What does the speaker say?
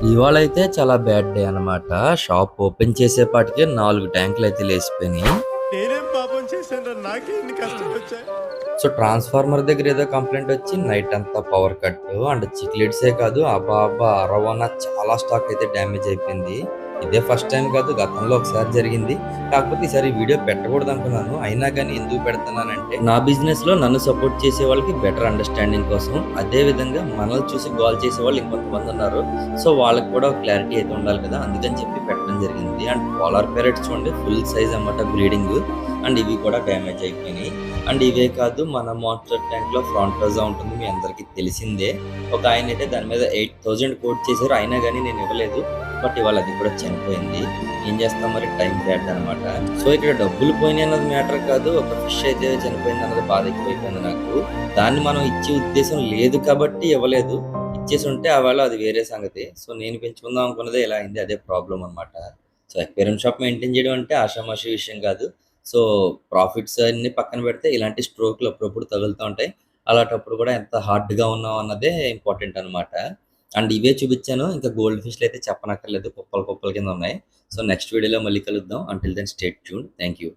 ఇవాళైతే చాలా bad day అన్నమాట. Shop open చేసేపాటికే 4 ట్యాంకులయితే లేసిపోయినాయి. నేనేం పాపం చేశానురా, నాకే ఇన్ని కష్టాలు వచ్చాయి. సో, ట్రాన్స్‌ఫార్మర్ దగ్గర ఏదో కంప్లెయింట్ వచ్చి నైట్ అంతా పవర్ కట్ అండ్ చిక్లెట్సే కాదు అబ్బా! అరవన చాలా స్టాక్ అయితే డ్యామేజ్ అయిపోయింది. ఇదే ఫస్ట్ టైమ్ కాదు, గతంలో ఒకసారి జరిగింది. కాకపోతే ఈసారి వీడియో పెట్టకూడదనుకున్నాను. అయినా గానీ ఎందుకు పెడుతున్నానంటే, నా బిజినెస్‌లో నన్ను సపోర్ట్ చేసే వాళ్ళకి బెటర్ అండర్‌స్టాండింగ్ కోసం. అదే విధంగా మనల్ని చూసి గోల చేసేవాళ్ళు ఇంకొంతమంది ఉన్నారు. సో, వాళ్ళకి కూడా ఒక క్లారిటీ అయితే ఉండాలి కదా! అందుకని చెప్పి పెట్టడం జరిగింది. అండ్ పోలార్ ప్యారెట్స్ చూడండి ఫుల్ సైజ్ అన్నమాట బ్రీడింగ్. అండ్ ఇవి కూడా డ్యామేజ్ అయిపోయినాయి. అండ్ ఇవే కాదు, మన మాన్స్టర్ ట్యాంక్‌లో ఫ్రాంటోజా ఉంటుంది. మీ అందరికీ తెలిసిందే. ఒక ఆయనైతే దాని మీద 8000 కోట్ చేశారు. అయినా గానీ నేను ఇవ్వలేదు. బట్ ఇవాళ అది కూడా చనిపోయింది. ఏం చేస్తాం మరి, టైం బ్యాడ్ అనమాట. సో, ఇక్కడ డబ్బులు పోయినాయి అన్నది మ్యాటర్ కాదు. ఒక ఫిష్ అయితే చనిపోయింది అన్నది బాధ ఎక్కువైపోయింది నాకు. దాన్ని మనం ఇచ్చే ఉద్దేశం లేదు కాబట్టి ఇవ్వలేదు. ఇచ్చేసి ఉంటే ఆవేళ అది వేరే సంగతి. సో, నేను పెంచుకుందాం అనుకున్నదే ఇలా అయింది. అదే ప్రాబ్లమ్ అనమాట. సో, అక్వేరియం షాప్ మెయింటైన్ చేయడం అంటే ఆషామాషీ విషయం కాదు. సో, ప్రాఫిట్స్ అన్నీ పక్కన పెడితే ఇలాంటి స్ట్రోక్‌లు అప్పుడప్పుడు తగులుతా ఉంటాయి. అలాంటప్పుడు కూడా ఎంత హార్డ్‌గా ఉన్నాం అన్నదే ఇంపార్టెంట్ అనమాట. అండ్ ఇవే చూపించాను. ఇంకా గోల్డ్ ఫిష్‌లు అయితే చెప్పనక్కర్లేదు. కుప్పలు కుప్పల కింద ఉన్నాయి. సో, నెక్స్ట్ వీడియోలో మళ్ళీ కలుద్దాం. Until then stay tuned. Thank you.